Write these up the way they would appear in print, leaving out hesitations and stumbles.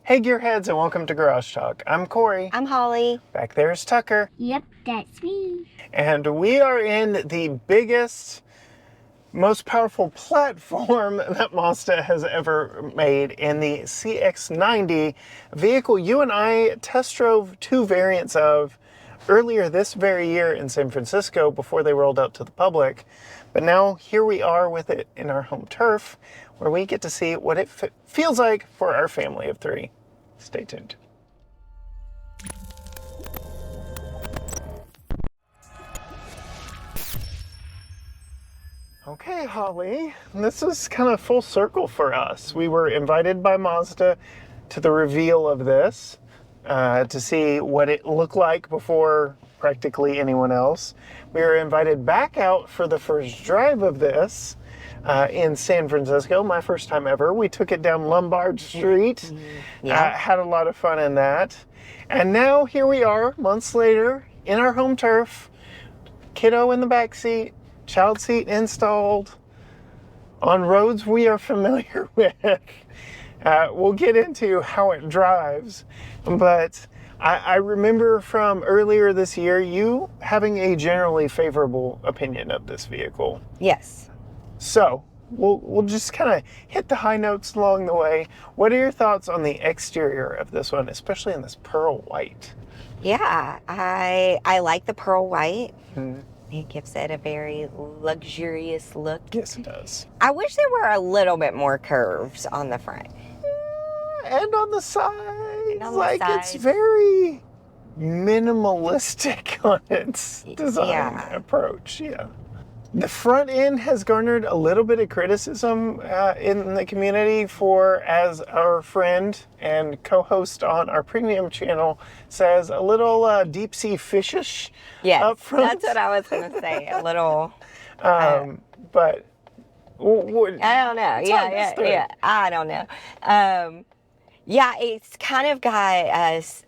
Hey Gearheads, and welcome to Garage Talk. I'm Corey. I'm Holly. Back there's Tucker. Yep, that's me. And we are in the biggest, most powerful platform that Mazda has ever made in the CX-90 vehicle you and I test drove two variants of earlier this very year in San Francisco before they rolled out to the public. But now here we are with it in our home turf, where we get to see what it feels like for our family of three. Stay tuned. Okay, Holly, this is kind of full circle for us. We were invited by Mazda to the reveal of this to see what it looked like before practically anyone else. We were invited back out for the first drive of this in San Francisco, my first time ever. We took it down Lombard Street, had a lot of fun in that. And now here we are, months later, in our home turf, kiddo in the back seat, child seat installed, on roads we are familiar with. We'll get into how it drives, but I remember from earlier this year, you having a generally favorable opinion of this vehicle. Yes. So we'll just kind of hit the high notes along the way. What are your thoughts on the exterior of this one, especially in this pearl white? Yeah, I like the pearl white. It gives it a very luxurious look. Yes, it does. I wish there were a little bit more curves on the front. And on the sides, sides. It's very minimalistic on its design approach. Yeah. The front end has garnered a little bit of criticism in the community for, as our friend and co-host on our premium channel says, a little deep sea fishish up front. That's what I was going to say. A little. But I don't know. Yeah. I don't know. Yeah, it's kind of got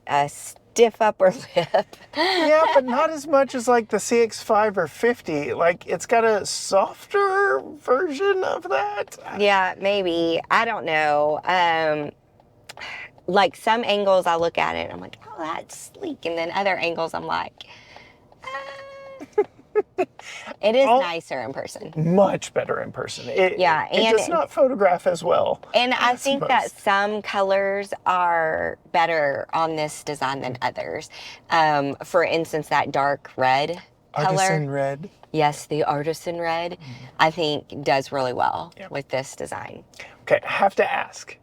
a stiff upper lip. Yeah, but not as much as like the CX-5 or 50. Like, it's got a softer version of that. Yeah, maybe. I don't know. Like some angles I look at it and I'm like, oh, that's sleek. And then other angles I'm like, it is nicer in person. Much better in person. It does not photograph as well. And I think that some colors are better on this design than others. For instance, that dark red color. Artisan red. Yes, the artisan red, I think does really well with this design. Okay, I have to ask.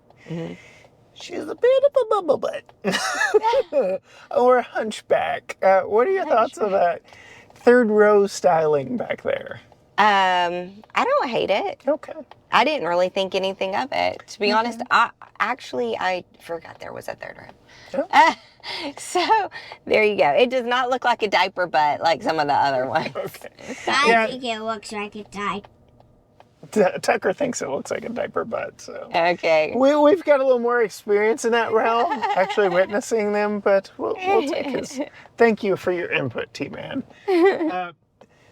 She's a bit of a bubble butt. Or a hunchback. What are your thoughts on that third row styling back there? I don't hate it. Okay. I didn't really think anything of it. To be honest, I forgot there was a third row. Oh. So there you go. It does not look like a diaper butt like some of the other ones. Okay. I think it looks like a diaper. Tucker thinks it looks like a diaper butt, so. Okay. We've got a little more experience in that realm, actually witnessing them, but we'll take his. Thank you for your input, T-Man.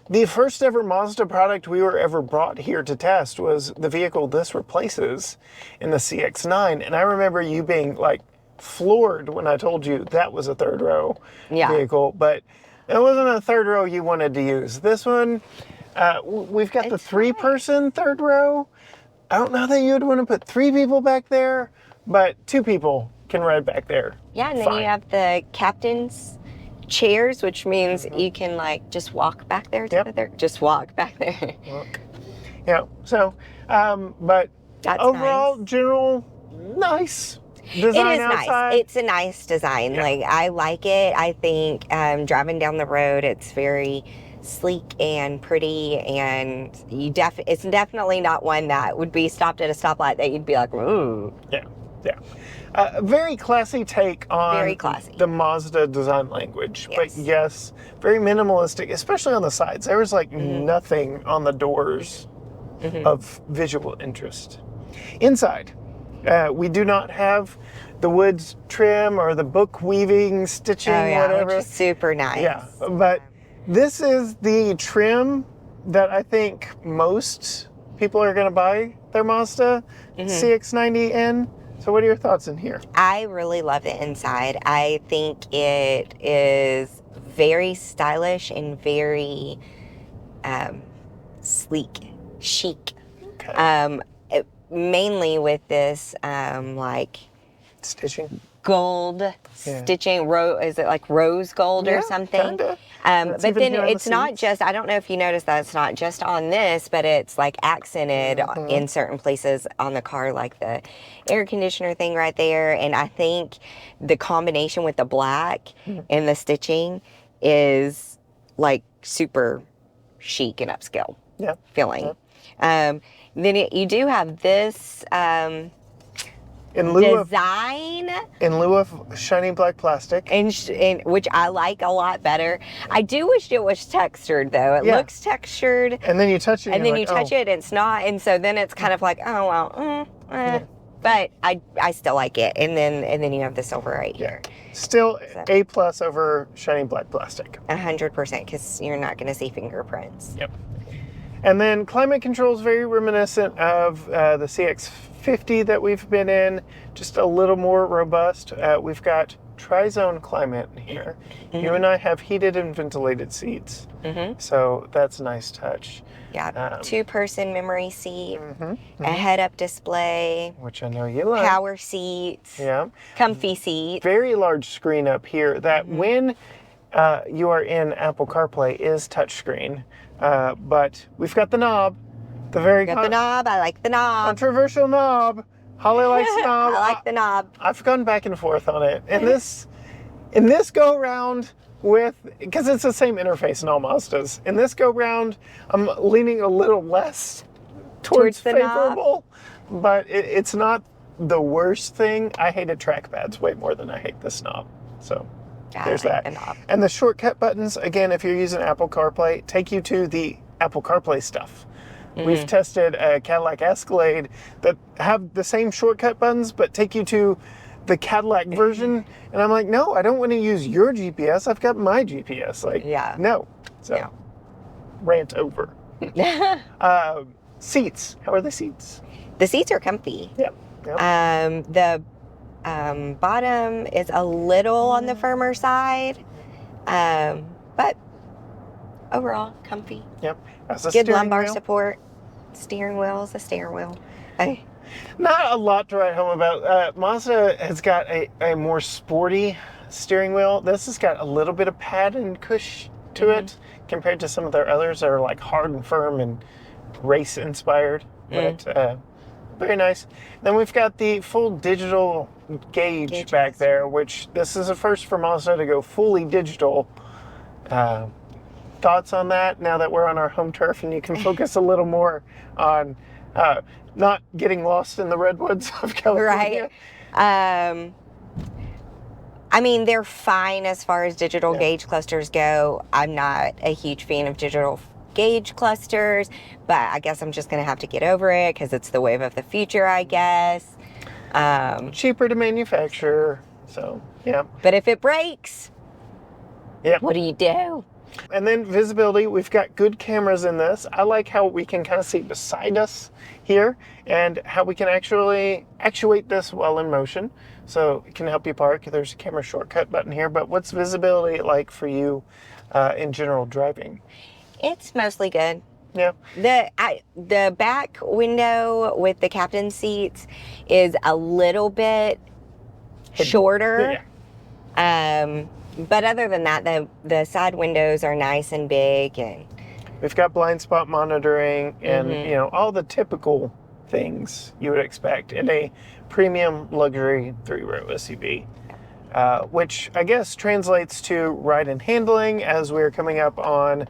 The first ever Mazda product we were ever brought here to test was the vehicle this replaces in the CX-9, and I remember you being like floored when I told you that was a third row vehicle, but it wasn't a third row you wanted to use. This one, we've got the three-person third row. I don't know that you'd want to put three people back there, but two people can ride back there. Yeah, and then you have the captain's chairs, which means you can like just walk back there together. Just walk back there. Yeah, so, but that's overall, nice. General, nice design. It is outside. nice. It's a nice design. Yeah. Like, I like it. I think driving down the road, it's very sleek and pretty, and it's definitely not one that would be stopped at a stoplight that you'd be like, ooh. Yeah. Very classy take on the Mazda design language. Yes. But yes, very minimalistic, especially on the sides. There was like nothing on the doors of visual interest. Inside, we do not have the wood trim or the book weaving, stitching, whatever. Which is super nice. Yeah, but this is the trim that I think most people are going to buy their Mazda CX-90 in. So what are your thoughts in here? I really love the inside. I think it is very stylish and very sleek, chic. Okay. Mainly with this like Stitching. gold stitching. Is it like rose gold or something? Kinda. But then it's not just, I don't know if you noticed that it's not just on this, but it's like accented in certain places on the car, like the air conditioner thing right there. And I think the combination with the black and the stitching is like super chic and upscale feeling. Then you do have this in lieu design. In lieu of shiny black plastic. And which I like a lot better. I do wish it was textured, though. It looks textured. And then you touch it. And then you touch it, it's not. And so then it's kind of like, oh, well, But I still like it. And then you have the silver right here. Still A+ over shiny black plastic. 100%, because you're not going to see fingerprints. Yep. And then climate control is very reminiscent of the CX-50 that we've been in, just a little more robust. We've got tri-zone climate here. You and I have heated and ventilated seats, so that's a nice touch. Yeah, two-person memory seat, a head-up display, which I know you like. Power seats, comfy seats. Very large screen up here that when you are in Apple CarPlay is touchscreen. But we've got the knob, the very got the knob. I like the knob. Controversial knob. Holly likes the knob. I like the knob. I've gone back and forth on it. And in this go round because it's the same interface in all Mazdas. In this go round, I'm leaning a little less towards the favorable, but it's not the worst thing. I hated trackpads way more than I hate this knob. So. There's that. And the shortcut buttons, again, if you're using Apple CarPlay, take you to the Apple CarPlay stuff. We've tested a Cadillac Escalade that have the same shortcut buttons, but take you to the Cadillac version. And I'm like, no, I don't want to use your GPS. I've got my GPS. Like, no. So, rant over. Seats. How are the seats? The seats are comfy. Yep. The bottom is a little on the firmer side, but overall comfy. Yep. Good lumbar support. Steering wheel is a steering wheel. Not a lot to write home about. Mazda has got a more sporty steering wheel. This has got a little bit of pad and cush to it compared to some of their others that are like hard and firm and race inspired. But very nice. Then we've got the full digital gauge back there, which this is a first for Mazda to go fully digital. Thoughts on that now that we're on our home turf and you can focus a little more on not getting lost in the redwoods of California? Right. I mean, they're fine as far as digital gauge clusters go. I'm not a huge fan of digital gauge clusters, but I guess I'm just going to have to get over it because it's the wave of the future, I guess. Cheaper to manufacture, so yeah. But if it breaks, what do you do? And then visibility, we've got good cameras in this. I like how we can kind of see beside us here and how we can actually actuate this while in motion. So it can help you park. There's a camera shortcut button here, but what's visibility like for you in general driving? It's mostly good. Yeah. The back window with the captain seats is a little bit shorter. But other than that, the side windows are nice and big, and we've got blind spot monitoring and all the typical things you would expect in a premium luxury 3-row SUV. Which I guess translates to ride and handling as we're coming up on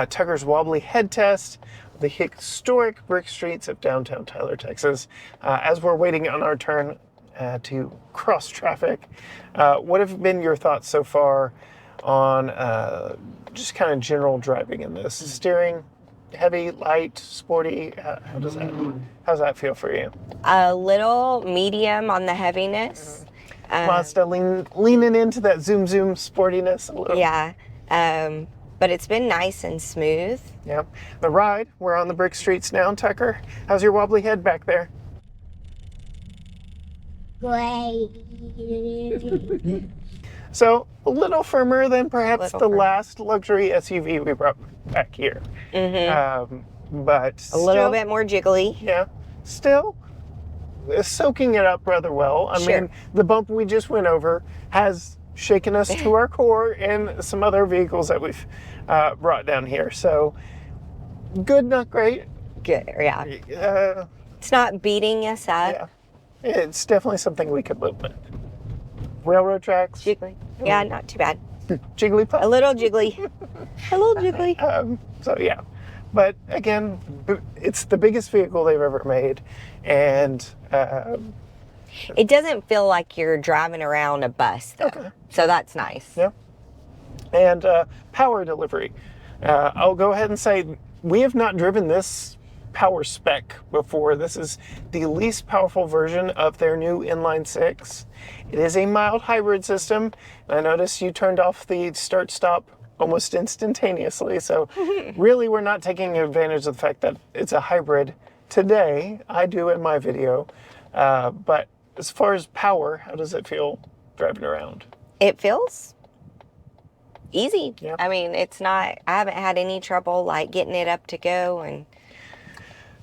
Tucker's wobbly head test, the historic brick streets of downtown Tyler, Texas. As we're waiting on our turn to cross traffic, what have been your thoughts so far on just kind of general driving in this? Steering, heavy, light, sporty? How's that feel for you? A little medium on the heaviness. Mazda leaning into that zoom sportiness a little. Yeah. But it's been nice and smooth. Yeah. The ride, we're on the brick streets now, Tucker. How's your wobbly head back there? Great. So a little firmer than perhaps Little the firmer. last luxury SUV we brought back here. But A little still, bit more jiggly. yeah, still soaking it up rather well. I Sure. mean, the bump we just went over has shaken us to our core in some other vehicles that we've brought down here. So good, not great. Good. Yeah. It's not beating us up. Yeah, it's definitely something we could live with. Railroad tracks, Jiggly. Yeah, not too bad. Jigglypuff. A little jiggly. A little jiggly. So yeah, but again, it's the biggest vehicle they've ever made, and It doesn't feel like you're driving around a bus, though. Okay. So that's nice. yeah, and power delivery. I'll go ahead and say we have not driven this power spec before. This is the least powerful version of their new Inline 6. It is a mild hybrid system. And I noticed you turned off the start-stop almost instantaneously. So really we're not taking advantage of the fact that it's a hybrid today. I do in my video. But as far as power, how does it feel driving around? It feels easy. Yeah. I mean, it's not, I haven't had any trouble like getting it up to go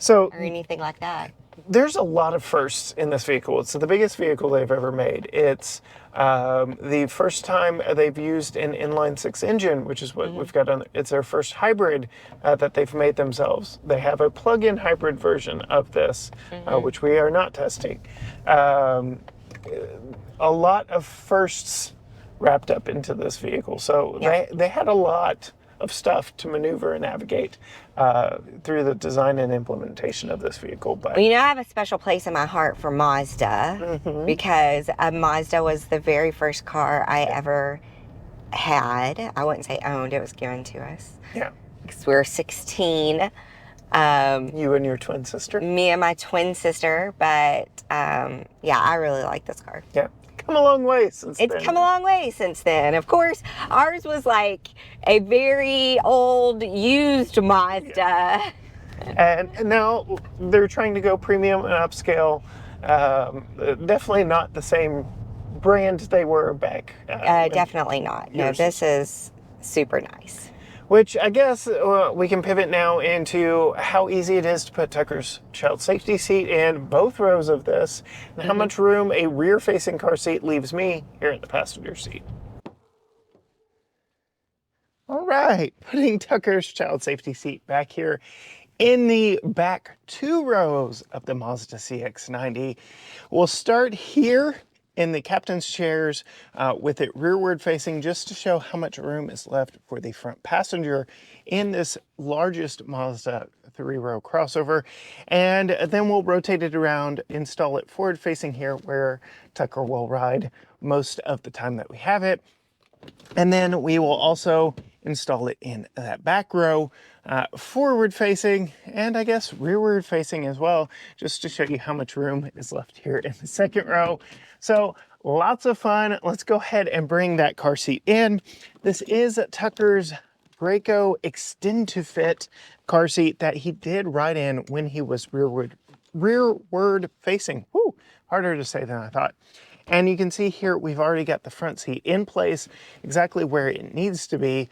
So or anything like that. there's a lot of firsts in this vehicle. It's the biggest vehicle they've ever made. It's the first time they've used an inline 6 engine, which is what we've got on. It's their first hybrid that they've made themselves. They have a plug-in hybrid version of this, which we are not testing. A lot of firsts wrapped up into this vehicle. So Yeah. they had a lot of stuff to maneuver and navigate through the design and implementation of this vehicle. But Well, you know, I have a special place in my heart for Mazda because Mazda was the very first car I ever had. I wouldn't say owned, it was given to us yeah, because we were 16. you and your twin sister. Me and my twin sister, but yeah, I really like this car. Yeah, come a long way since It's then. come a long way since then. Of course, ours was like a very old used Mazda. And now they're trying to go premium and upscale. Definitely not the same brand they were back. Definitely not. No, Yours. this is super nice. Which I guess we can pivot now into how easy it is to put Tucker's child safety seat in both rows of this, and how much room a rear-facing car seat leaves me here in the passenger seat. All right, putting Tucker's child safety seat back here in the back 2 rows of the Mazda CX-90. We'll start here in the captain's chairs with it rearward facing, just to show how much room is left for the front passenger in this largest Mazda 3-row crossover. And then we'll rotate it around, install it forward facing here where Tucker will ride most of the time that we have it. And then we will also install it in that back row, forward facing, and I guess rearward facing as well, just to show you how much room is left here in the second row. So lots of fun. Let's go ahead and bring that car seat in. This is Tucker's Graco Extend to Fit car seat that he did ride in when he was rearward facing. Woo, harder to say than I thought. And you can see here, we've already got the front seat in place exactly where it needs to be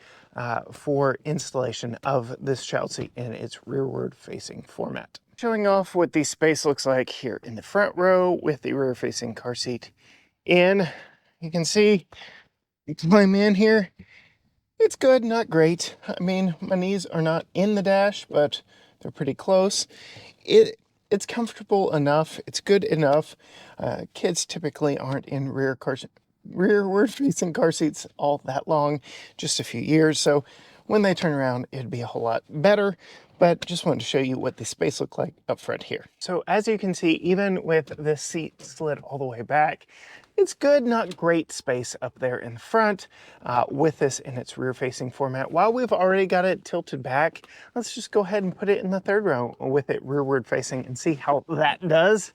for installation of this child seat in its rearward facing format. Showing off what the space looks like here in the front row with the rear facing car seat in. You can see, you climb in here. It's good, not great. I mean, my knees are not in the dash, but they're pretty close. It's comfortable enough. It's good enough. Kids typically aren't in rearward facing car seats all that long, just a few years. So when they turn around, it'd be a whole lot better. But just wanted to show you what the space looked like up front here. So as you can see, even with this seat slid all the way back, it's good, not great space up there in the front with this in its rear-facing format. While we've already got it tilted back, let's just go ahead and put it in the third row with it rearward-facing and see how that does.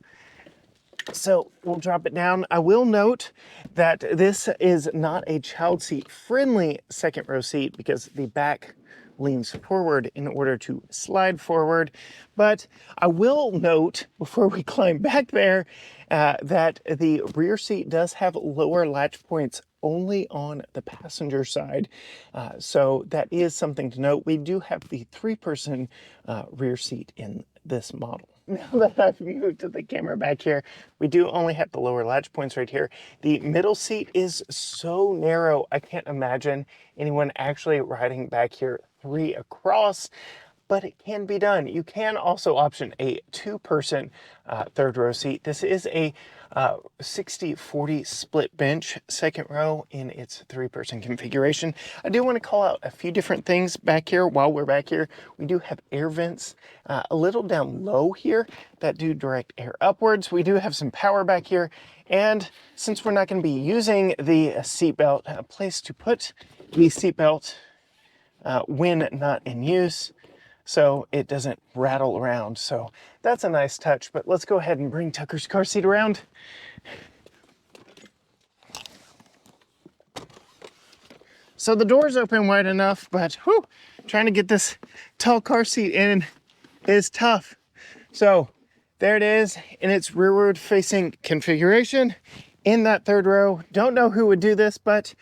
So we'll drop it down. I will note that this is not a child seat friendly second row seat because the back leans forward in order to slide forward. But I will note before we climb back there that the rear seat does have lower latch points only on the passenger side. So that is something to note. We do have the 3-person rear seat in this model. Now that I've moved to the camera back here, we do only have the lower latch points right here. The middle seat is so narrow, I can't imagine anyone actually riding back here 3 across, but it can be done. You can also option a 2-person third row seat. This is a 60-40 split bench, second row in its 3-person configuration. I do want to call out a few different things back here while we're back here. We do have air vents a little down low here that do direct air upwards. We do have some power back here. And since we're not going to be using the seatbelt, a place to put the seatbelt when not in use, so it doesn't rattle around. So that's a nice touch, but let's go ahead and bring Tucker's car seat around. So the doors open wide enough, but whew, trying to get this tall car seat in is tough. So there it is in its rearward facing configuration in that third row. Don't know who would do this, but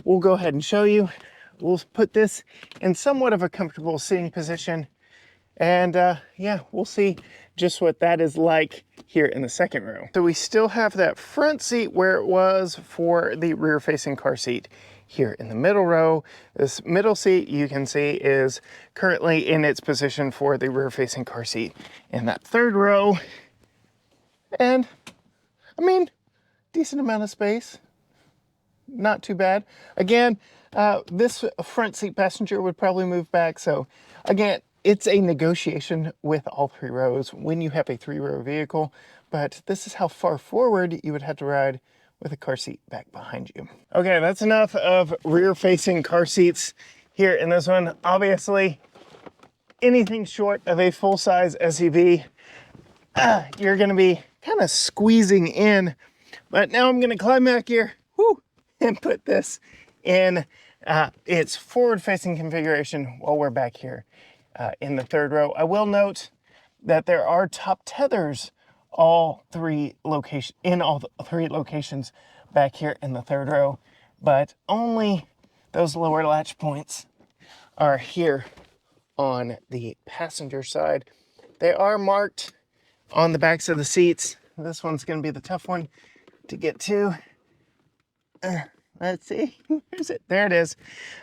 we'll go ahead and show you. We'll put this in somewhat of a comfortable sitting position. And yeah, we'll see just what that is like here in the second row. So we still have that front seat where it was for the rear facing car seat here in the middle row. This middle seat you can see is currently in its position for the rear facing car seat in that third row. And I mean, decent amount of space. Not too bad. Again, this front seat passenger would probably move back. So again, it's a negotiation with all 3 rows when you have a 3-row vehicle, but this is how far forward you would have to ride with a car seat back behind you. Okay, that's enough of rear facing car seats here in this one. Obviously, anything short of a full-size SUV, you're gonna be kind of squeezing in, but now I'm gonna climb back here, whoo, and put this in its forward-facing configuration while we're back here in the third row. I will note that there are top tethers in all 3 locations back here in the third row, but only those lower latch points are here on the passenger side. They are marked on the backs of the seats. This one's going to be the tough one to get to. Let's see, where's it? There it is.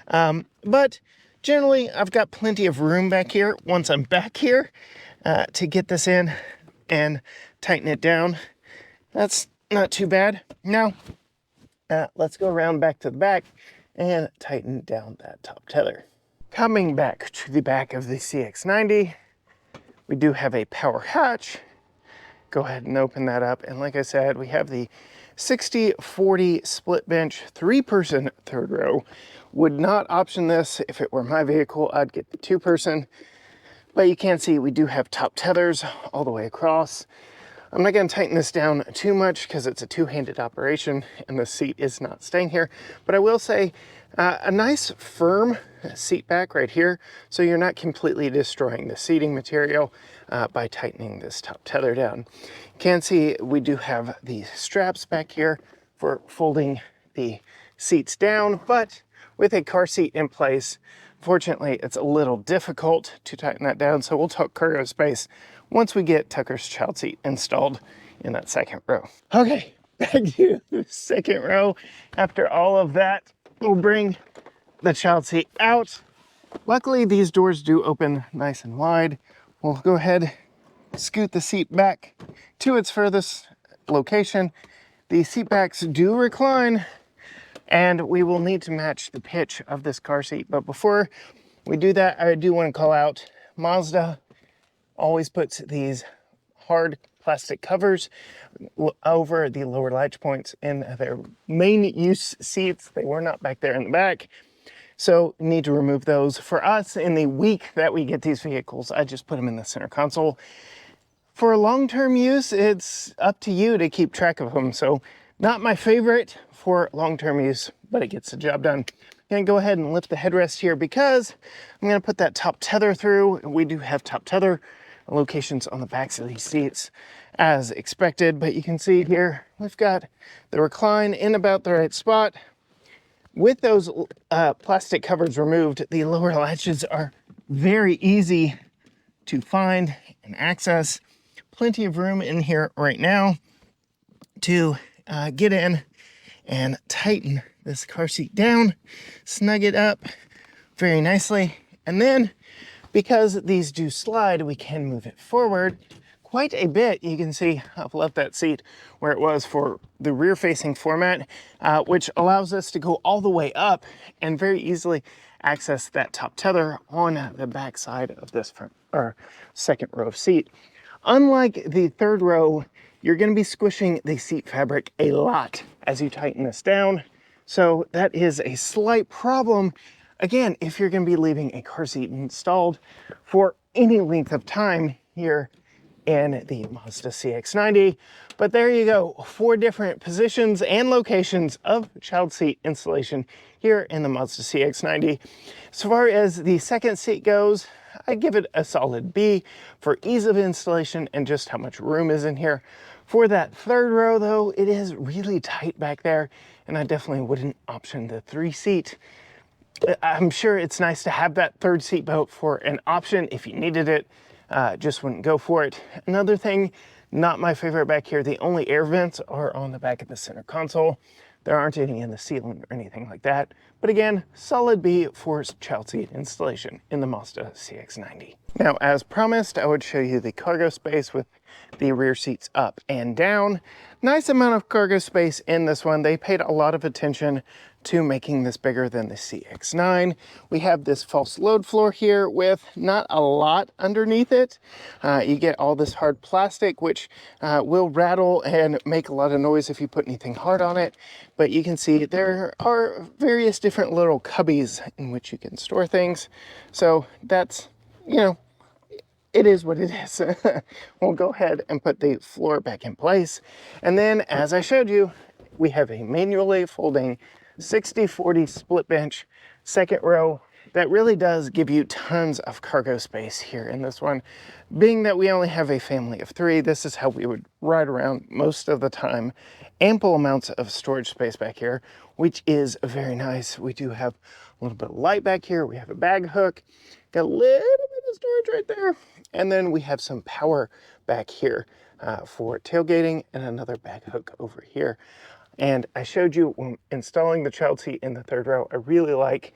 But generally, I've got plenty of room back here once I'm back here to get this in and tighten it down. That's not too bad. Now, let's go around back to the back and tighten down that top tether. Coming back to the back of the CX-90, we do have a power hatch. Go ahead and open that up. And like I said, we have the 60-40 split bench, 3-person third row. Would not option this if it were my vehicle. I'd get the 2-person. But you can see we do have top tethers all the way across. I'm not going to tighten this down too much because it's a 2-handed operation and the seat is not staying here. But I will say a nice firm seat back right here, so you're not completely destroying the seating material by tightening this top tether down. You can see we do have the straps back here for folding the seats down, but with a car seat in place, fortunately, it's a little difficult to tighten that down, so we'll talk cargo space once we get Tucker's child seat installed in that second row. Okay, back to the second row. After all of that, we'll bring the child seat out. Luckily, these doors do open nice and wide. We'll go ahead, scoot the seat back to its furthest location. The seat backs do recline, and we will need to match the pitch of this car seat. But before we do that, I do want to call out Mazda always puts these hard plastic covers over the lower latch points in their main use seats. They were not back there in the back, so you need to remove those. For us, in the week that we get these vehicles, I just put them in the center console. For long-term use, it's up to you to keep track of them. So not my favorite for long-term use, but it gets the job done. I'm gonna go ahead and lift the headrest here because I'm gonna put that top tether through. We do have top tether locations on the backs of these seats as expected, but you can see here we've got the recline in about the right spot. With those plastic covers removed, the lower latches are very easy to find and access. Plenty of room in here right now to get in and tighten this car seat down, snug it up very nicely. And then because these do slide, we can move it forward quite a bit. You can see I've left that seat where it was for the rear facing format, which allows us to go all the way up and very easily access that top tether on the back side of this front or second row of seat. Unlike the third row, you're going to be squishing the seat fabric a lot as you tighten this down. So that is a slight problem. Again, if you're going to be leaving a car seat installed for any length of time here in the Mazda CX-90. But there you go, 4 different positions and locations of child seat installation here in the Mazda CX-90. As far as the second seat goes, I give it a solid B for ease of installation and just how much room is in here. For that third row though, it is really tight back there, and I definitely wouldn't option the 3-seat. I'm sure it's nice to have that third seat belt for an option if you needed it. Just wouldn't go for it. Another thing, not my favorite back here, the only air vents are on the back of the center console. There aren't any in the ceiling or anything like that. But again, solid B for child seat installation in the Mazda CX-90. Now, as promised, I would show you the cargo space with the rear seats up and down. Nice amount of cargo space in this one. They paid a lot of attention to making this bigger than the CX-9. We have this false load floor here with not a lot underneath it. You get all this hard plastic, which will rattle and make a lot of noise if you put anything hard on it. But you can see there are various different little cubbies in which you can store things. So that's, you know, it is what it is. We'll go ahead and put the floor back in place. And then, as I showed you, we have a manually folding 60-40 split bench second row that really does give you tons of cargo space here in this one. Being that we only have a family of 3, this is how we would ride around most of the time. Ample amounts of storage space back here, which is very nice. We do have a little bit of light back here. We have a bag hook, got a little bit of storage right there. And then we have some power back here for tailgating and another bag hook over here. And I showed you when installing the child seat in the third row, I really like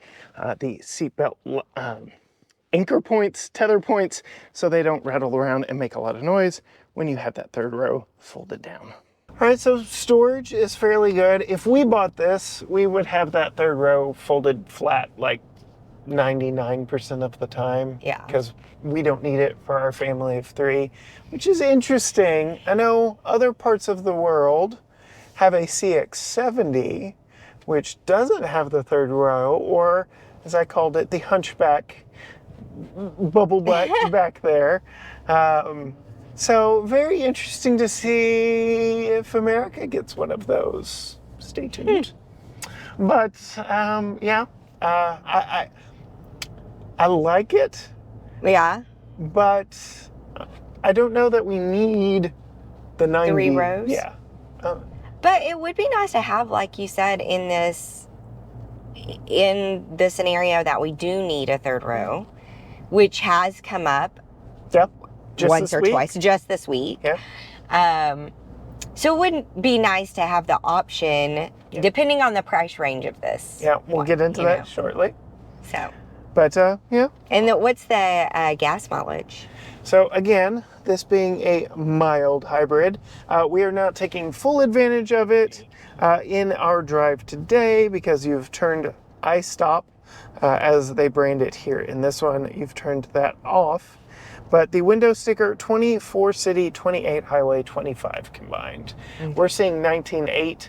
the seatbelt anchor points, tether points, so they don't rattle around and make a lot of noise when you have that third row folded down. All right, so storage is fairly good. If we bought this, we would have that third row folded flat like 99% of the time. Yeah. Because we don't need it for our family of 3, which is interesting. I know other parts of the world have a CX-70, which doesn't have the third row, or as I called it, the hunchback bubble back there. So very interesting to see if America gets one of those. Stay tuned. But yeah, I like it. Yeah. But I don't know that we need the 90. 3 rows? Yeah. But it would be nice to have, like you said, in the scenario that we do need a third row, which has come up once or twice just this week. Yeah. So it wouldn't be nice to have the option, depending on the price range of this. Yeah, we'll get into that shortly. So. But yeah. And what's the gas mileage? So again, this being a mild hybrid, we are not taking full advantage of it in our drive today because you've turned iStop, as they brand it here in this one, you've turned that off. But the window sticker, 24 city, 28 highway, 25 combined. Mm-hmm. We're seeing 19.8.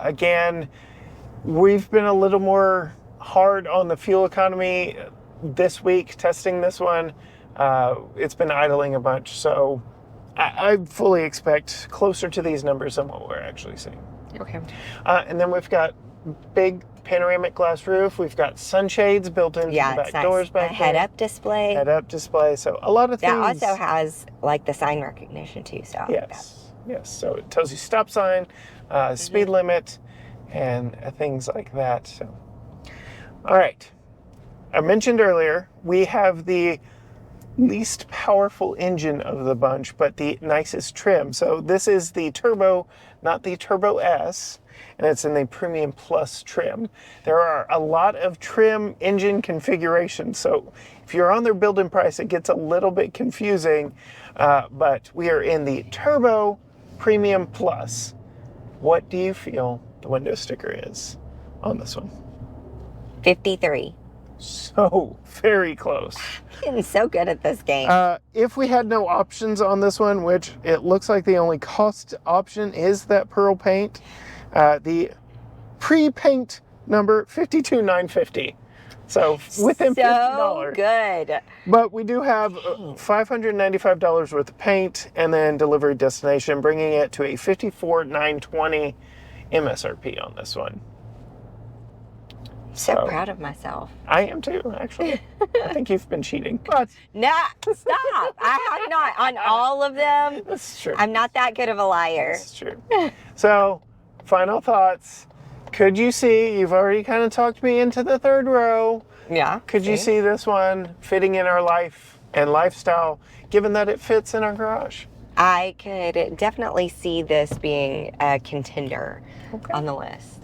Again, we've been a little more hard on the fuel economy this week, testing this one. It's been idling a bunch, so I fully expect closer to these numbers than what we're actually seeing. Okay. And then we've got big panoramic glass roof. We've got sunshades built into the back doors back a head-up display. Head-up display. So a lot of things. That also has like the sign recognition too. So yes, yes. So it tells you stop sign, speed limit, and things like that. So, all right. I mentioned earlier we have the least powerful engine of the bunch, but the nicest trim. So this is the Turbo, not the Turbo S, and it's in the Premium Plus trim. There are a lot of trim engine configurations, so if you're on their build-in price, it gets a little bit confusing, but we are in the Turbo Premium Plus. What do you feel the window sticker is on this one? 53. So very close. Getting so good at this game. If we had no options on this one, which it looks like the only cost option is that pearl paint, the pre-paint number $52,950. So within $50. So good. But we do have $595 worth of paint and then delivery destination, bringing it to a $54,920 MSRP on this one. So proud of myself. I am too, actually. I think you've been cheating. But Nah, stop. I have not on all of them. that's true. I'm not that good of a liar. That's true. So, final thoughts. Could you see, you've already kind of talked me into the third row. Yeah. Could you see this one fitting in our life and lifestyle, given that it fits in our garage? I could definitely see this being a contender on the list.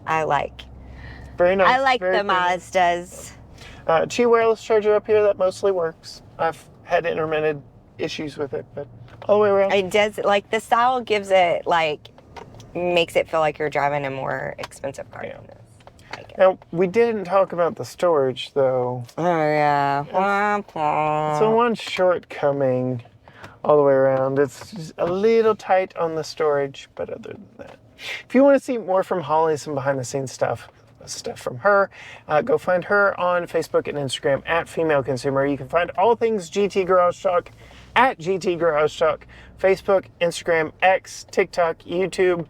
Very nice. I like very the Mazdas. Qi wireless charger up here that mostly works. I've had intermittent issues with it, but all the way around. It does, like, the style gives it, like, makes it feel like you're driving a more expensive car. Yeah. Than this. I like it. Now, we didn't talk about the storage, though. Oh, yeah. So one shortcoming all the way around. It's just a little tight on the storage, but other than that. If you want to see more from Holly, some behind-the-scenes stuff from her, go find her on Facebook and Instagram at Female Consumer. You can find all things GT Garage Talk at GT Garage Talk, Facebook, Instagram, X, TikTok, YouTube,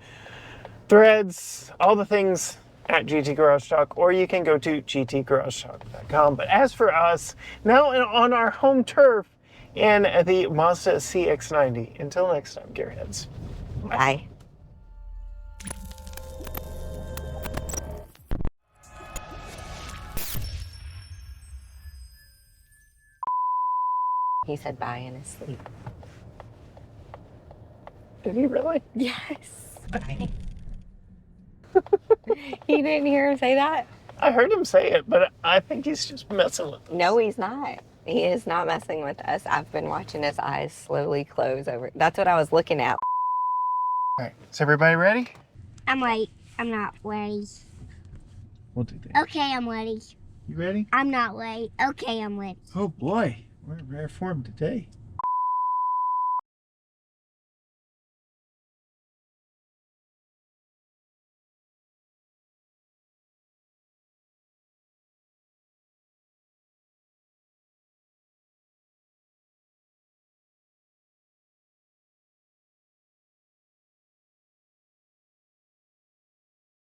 Threads, all the things at GT Garage Talk, or you can go to gtgaragetalk.com. But as for us, now on our home turf in the Mazda CX-90. Until next time, Gearheads. Bye. He said bye in his sleep. Did he really? Yes. Bye. You didn't hear him say that? I heard him say it, but I think he's just messing with us. No, he's not. He is not messing with us. I've been watching his eyes slowly close over. That's what I was looking at. All right, is everybody ready? I'm late. I'm not ready. We'll do that. Okay, I'm ready. You ready? I'm not late. Okay, I'm ready. Oh boy, we're in rare form today.